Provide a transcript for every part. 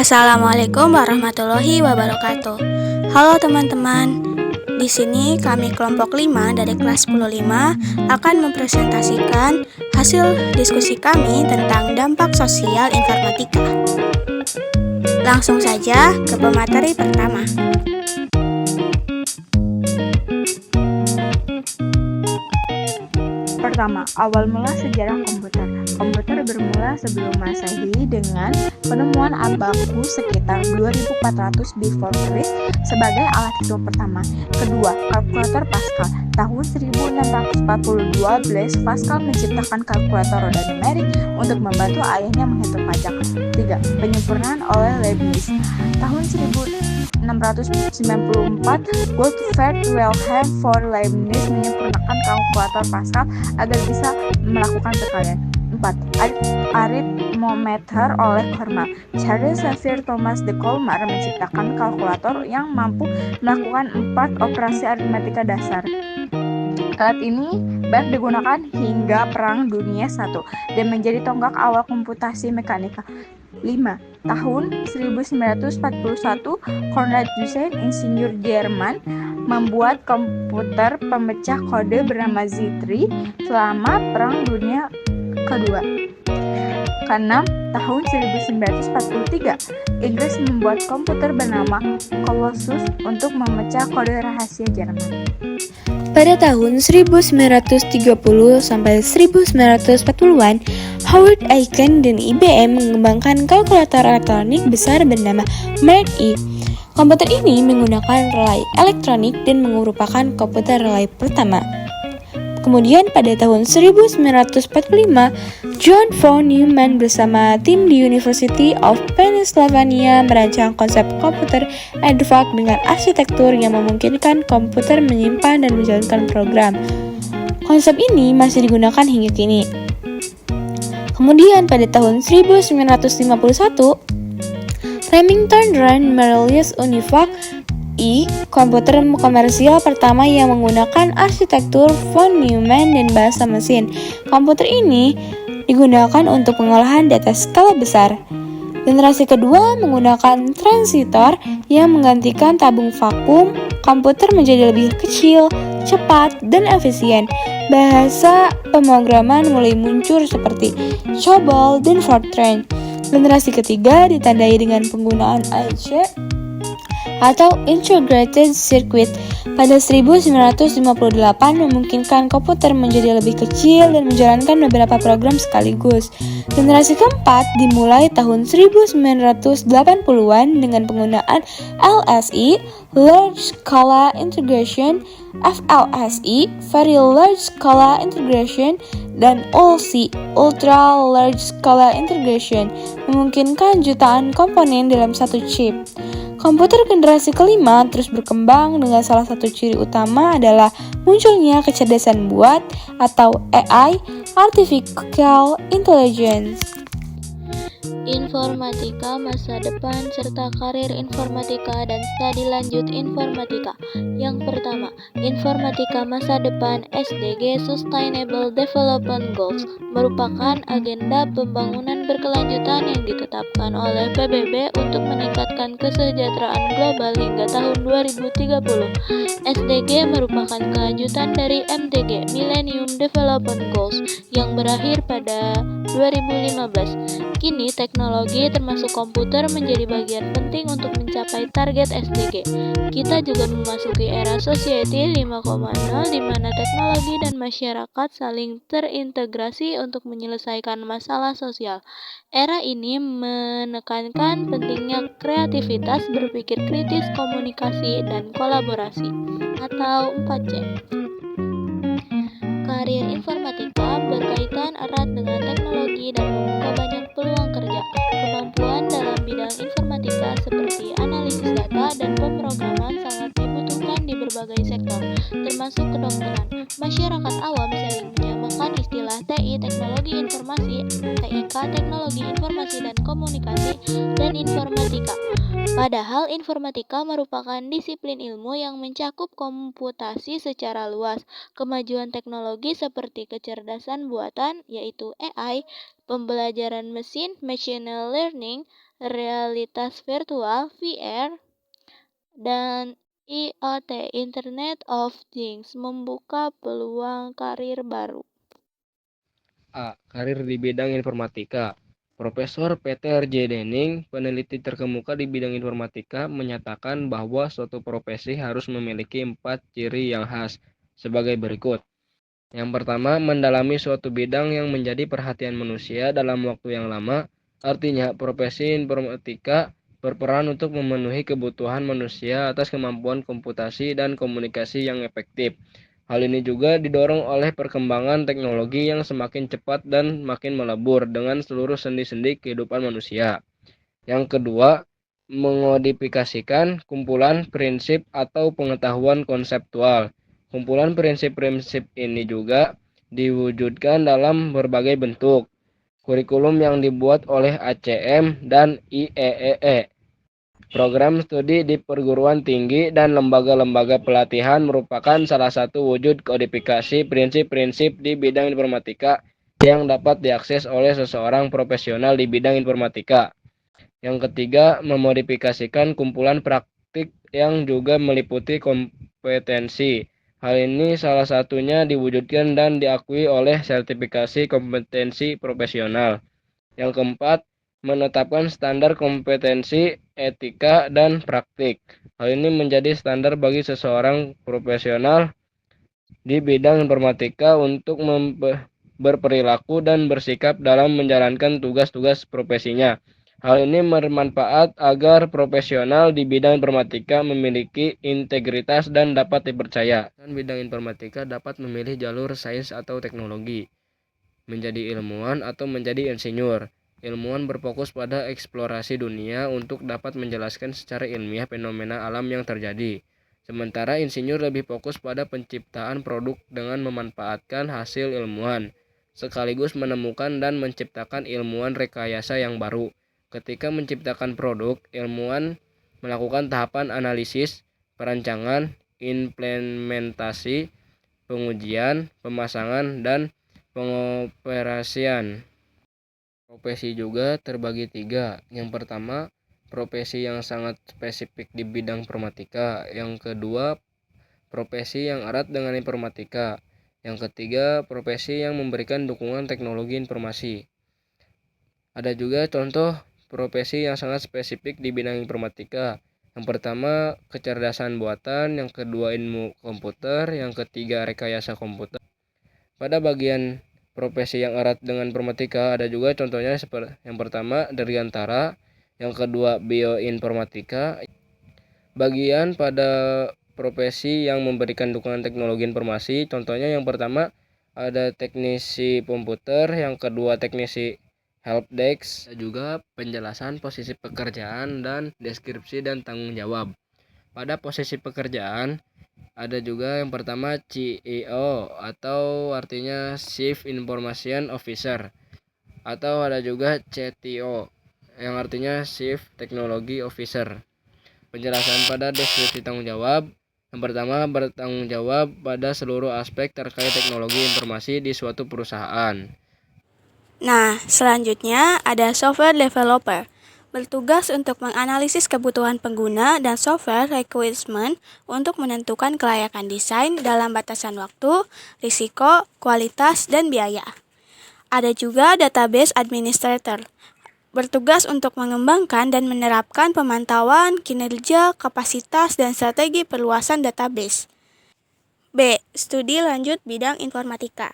Assalamualaikum warahmatullahi wabarakatuh. Halo teman-teman. Di sini kami kelompok 5 dari kelas 105 akan mempresentasikan hasil diskusi kami tentang dampak sosial informatika. Langsung saja ke pemateri pertama. Pertama, awal mula sejarah komputer. Komputer bermula sebelum Masehi dengan penemuan abakus sekitar 2400 before Christ sebagai alat hitung pertama. Kedua, kalkulator Pascal. Tahun 1642, Blaise Pascal menciptakan kalkulator roda numerik untuk membantu ayahnya menghitung pajak. Tiga, penyempurnaan oleh Leibniz. Tahun 1694, Gottfried Wilhelm von Leibniz menyempurnakan kalkulator Pascal agar bisa melakukan perkalian. 4. Aritmometer oleh Cornell. Charles Xavier Thomas de Colmar menciptakan kalkulator yang mampu melakukan 4 operasi aritmatika dasar. Alat ini banyak digunakan hingga Perang Dunia I dan menjadi tonggak awal komputasi mekanika. 5. Tahun 1941, Konrad Zuse, insinyur Jerman, membuat komputer pemecah kode bernama Z3 selama Perang Dunia Kedua. Ke-6. Tahun 1943, Inggris membuat komputer bernama Colossus untuk memecah kode rahasia Jerman. Pada tahun 1930 sampai 1940-an, Howard Aiken dan IBM mengembangkan kalkulator elektronik besar bernama Mark I. Komputer ini menggunakan relay elektronik dan merupakan komputer relay pertama. Kemudian pada tahun 1945, John von Neumann bersama tim di University of Pennsylvania merancang konsep komputer EDVAC dengan arsitektur yang memungkinkan komputer menyimpan dan menjalankan program. Konsep ini masih digunakan hingga kini. Kemudian pada tahun 1951, Remington Rand merilis UNIVAC I, komputer komersial pertama yang menggunakan arsitektur von Neumann dan bahasa mesin. Komputer ini digunakan untuk pengolahan data skala besar. Generasi kedua menggunakan transitor yang menggantikan tabung vakum. Komputer menjadi lebih kecil, cepat, dan efisien. Bahasa pemrograman mulai muncul seperti COBOL dan Fortran. Generasi ketiga ditandai dengan penggunaan IC atau Integrated Circuit. Pada 1958 memungkinkan komputer menjadi lebih kecil dan menjalankan beberapa program sekaligus. Generasi keempat dimulai tahun 1980-an dengan penggunaan LSI, Large Scale Integration, FLSI, Very Large Scale Integration, dan ULSI, Ultra Large Scale Integration, memungkinkan jutaan komponen dalam satu chip. Komputer generasi kelima terus berkembang dengan salah satu ciri utama adalah munculnya kecerdasan buat atau AI, Artificial Intelligence. Informatika masa depan serta karir informatika dan studi lanjut informatika. Yang pertama, informatika masa depan SDG Sustainable Development Goals merupakan agenda pembangunan berkelanjutan yang ditetapkan oleh PBB untuk meningkatkan kesejahteraan global hingga tahun 2030. SDG merupakan kelanjutan dari MDG Millennium Development Goals yang berakhir pada 2015. Kini teknologi termasuk komputer menjadi bagian penting untuk mencapai target SDG. Kita juga memasuki era Society 5.0 di mana teknologi dan masyarakat saling terintegrasi untuk menyelesaikan masalah sosial. Era ini menekankan pentingnya kreativitas, berpikir kritis, komunikasi, dan kolaborasi atau 4C. Karir informatika berkaitan erat dengan teknologi dan membuka banyak peluang kerja. Kemampuan dalam bidang informatika seperti analisis data dan pemrograman sangat dibutuhkan di berbagai sektor, termasuk kedokteran. Masyarakat awam sering menyamakan istilah TI Teknologi Informasi, TIK Teknologi Informasi dan Komunikasi, dan informatika. Padahal informatika merupakan disiplin ilmu yang mencakup komputasi secara luas. Kemajuan teknologi seperti kecerdasan buatan, yaitu AI, pembelajaran mesin, machine learning, realitas virtual (VR), dan IoT (Internet of Things) membuka peluang karir baru. A. Karir di bidang informatika. Profesor Peter J. Denning, peneliti terkemuka di bidang informatika, menyatakan bahwa suatu profesi harus memiliki 4 ciri yang khas sebagai berikut. Yang pertama, mendalami suatu bidang yang menjadi perhatian manusia dalam waktu yang lama. Artinya, profesi informatika berperan untuk memenuhi kebutuhan manusia atas kemampuan komputasi dan komunikasi yang efektif. Hal ini juga didorong oleh perkembangan teknologi yang semakin cepat dan makin melebur dengan seluruh sendi-sendi kehidupan manusia. Yang kedua, mengodifikasikan kumpulan prinsip atau pengetahuan konseptual. Kumpulan prinsip-prinsip ini juga diwujudkan dalam berbagai bentuk. Kurikulum yang dibuat oleh ACM dan IEEE. Program studi di perguruan tinggi dan lembaga-lembaga pelatihan merupakan salah satu wujud kodifikasi prinsip-prinsip di bidang informatika yang dapat diakses oleh seseorang profesional di bidang informatika. Yang ketiga, memodifikasikan kumpulan praktik yang juga meliputi kompetensi. Hal ini salah satunya diwujudkan dan diakui oleh sertifikasi kompetensi profesional. Yang keempat, menetapkan standar kompetensi, etika, dan praktik. Hal ini menjadi standar bagi seseorang profesional di bidang informatika untuk berperilaku dan bersikap dalam menjalankan tugas-tugas profesinya. Hal ini bermanfaat agar profesional di bidang informatika memiliki integritas dan dapat dipercaya. Dan bidang informatika dapat memilih jalur sains atau teknologi, menjadi ilmuwan atau menjadi insinyur. Ilmuwan berfokus pada eksplorasi dunia untuk dapat menjelaskan secara ilmiah fenomena alam yang terjadi. Sementara insinyur lebih fokus pada penciptaan produk dengan memanfaatkan hasil ilmuwan, sekaligus menemukan dan menciptakan ilmuwan rekayasa yang baru. Ketika menciptakan produk, ilmuwan melakukan tahapan analisis, perancangan, implementasi, pengujian, pemasangan, dan pengoperasian. Profesi juga terbagi 3. Yang pertama, profesi yang sangat spesifik di bidang informatika. Yang kedua, profesi yang erat dengan informatika. Yang ketiga, profesi yang memberikan dukungan teknologi informasi. Ada juga contoh profesi yang sangat spesifik di bidang informatika. Yang pertama, kecerdasan buatan. Yang kedua, ilmu komputer. Yang ketiga, rekayasa komputer. Pada bagian profesi yang erat dengan informatika ada juga contohnya seperti yang pertama dirgantara, yang kedua bioinformatika. Bagian pada profesi yang memberikan dukungan teknologi informasi, contohnya yang pertama ada teknisi komputer, yang kedua teknisi helpdesk, juga penjelasan posisi pekerjaan dan deskripsi dan tanggung jawab. Pada posisi pekerjaan ada juga yang pertama CEO atau artinya Chief Information Officer, atau ada juga CTO yang artinya Chief Technology Officer. Penjelasan pada deskripsi tanggung jawab. Yang pertama, bertanggung jawab pada seluruh aspek terkait teknologi informasi di suatu perusahaan. Nah, selanjutnya ada software developer. Bertugas untuk menganalisis kebutuhan pengguna dan software requirement untuk menentukan kelayakan desain dalam batasan waktu, risiko, kualitas, dan biaya. Ada juga database administrator. Bertugas untuk mengembangkan dan menerapkan pemantauan, kinerja, kapasitas, dan strategi perluasan database. B. Studi lanjut bidang informatika.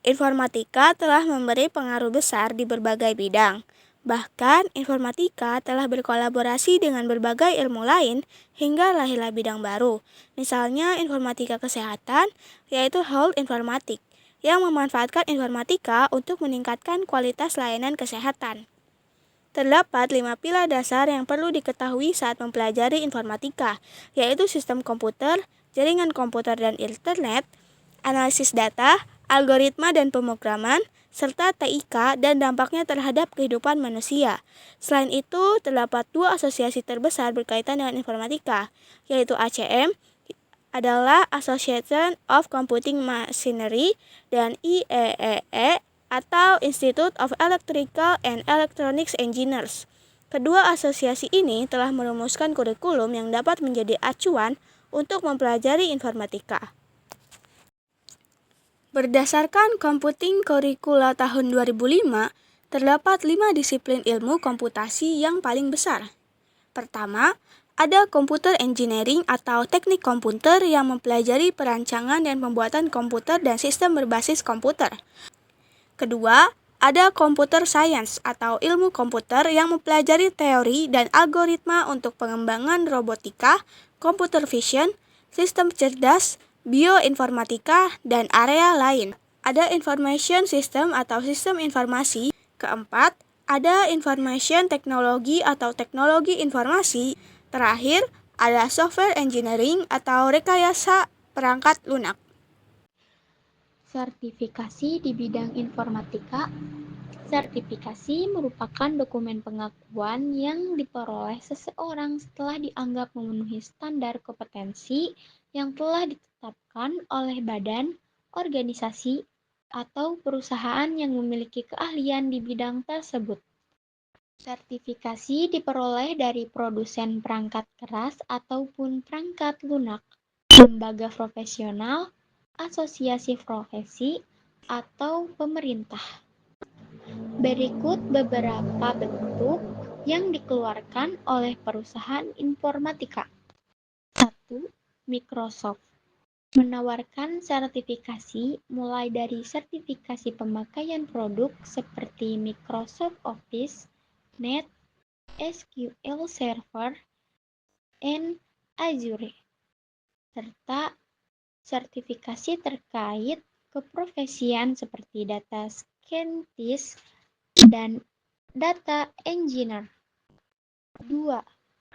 Informatika telah memberi pengaruh besar di berbagai bidang. Bahkan, informatika telah berkolaborasi dengan berbagai ilmu lain hingga lahirlah bidang baru. Misalnya, informatika kesehatan, yaitu health informatics, yang memanfaatkan informatika untuk meningkatkan kualitas layanan kesehatan. Terdapat 5 pilar dasar yang perlu diketahui saat mempelajari informatika, yaitu sistem komputer, jaringan komputer dan internet, analisis data, algoritma dan pemrograman, serta TIK dan dampaknya terhadap kehidupan manusia. Selain itu, terdapat 2 asosiasi terbesar berkaitan dengan informatika, yaitu ACM adalah Association of Computing Machinery dan IEEE atau Institute of Electrical and Electronics Engineers. Kedua asosiasi ini telah merumuskan kurikulum yang dapat menjadi acuan untuk mempelajari informatika. Berdasarkan Computing Curricula tahun 2005, terdapat 5 disiplin ilmu komputasi yang paling besar. Pertama, ada Computer Engineering atau teknik komputer yang mempelajari perancangan dan pembuatan komputer dan sistem berbasis komputer. Kedua, ada Computer Science atau ilmu komputer yang mempelajari teori dan algoritma untuk pengembangan robotika, computer vision, sistem cerdas, bioinformatika, dan area lain. Ada Information System atau sistem informasi. Keempat, ada Information Technology atau teknologi informasi. Terakhir, ada Software Engineering atau rekayasa perangkat lunak. Sertifikasi di bidang informatika. Sertifikasi merupakan dokumen pengakuan yang diperoleh seseorang setelah dianggap memenuhi standar kompetensi yang telah ditetapkan oleh badan, organisasi, atau perusahaan yang memiliki keahlian di bidang tersebut. Sertifikasi diperoleh dari produsen perangkat keras ataupun perangkat lunak, lembaga profesional, asosiasi profesi, atau pemerintah. Berikut beberapa bentuk yang dikeluarkan oleh perusahaan informatika. 1. Microsoft menawarkan sertifikasi mulai dari sertifikasi pemakaian produk seperti Microsoft Office, Net, SQL Server, and Azure, serta sertifikasi terkait keprofesian seperti data scientist dan data engineer. 2.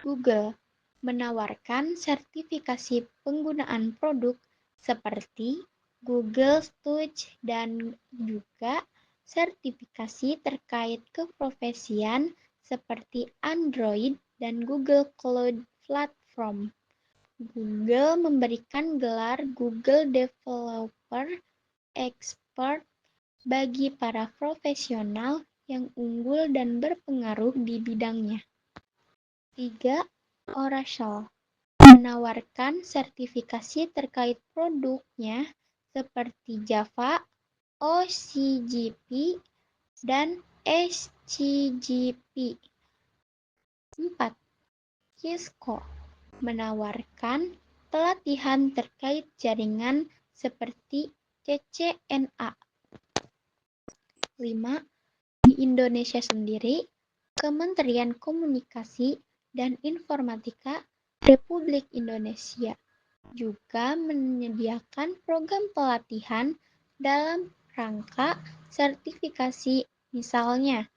Google menawarkan sertifikasi penggunaan produk seperti Google Studio dan juga sertifikasi terkait keprofesian seperti Android dan Google Cloud Platform. Google memberikan gelar Google Developer Expert bagi para profesional yang unggul dan berpengaruh di bidangnya. 3. Oracle menawarkan sertifikasi terkait produknya seperti Java, OCGP, dan SCGP. 4. Cisco menawarkan pelatihan terkait jaringan seperti CCNA. 5. Di Indonesia sendiri, Kementerian Komunikasi dan Informatika Republik Indonesia juga menyediakan program pelatihan dalam rangka sertifikasi, misalnya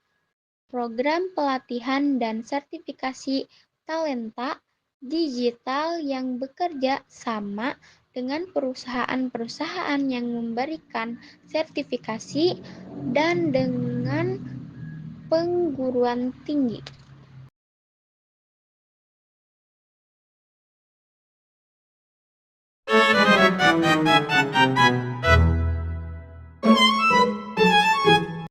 program pelatihan dan sertifikasi talenta digital yang bekerja sama dengan perusahaan-perusahaan yang memberikan sertifikasi dan dengan perguruan tinggi.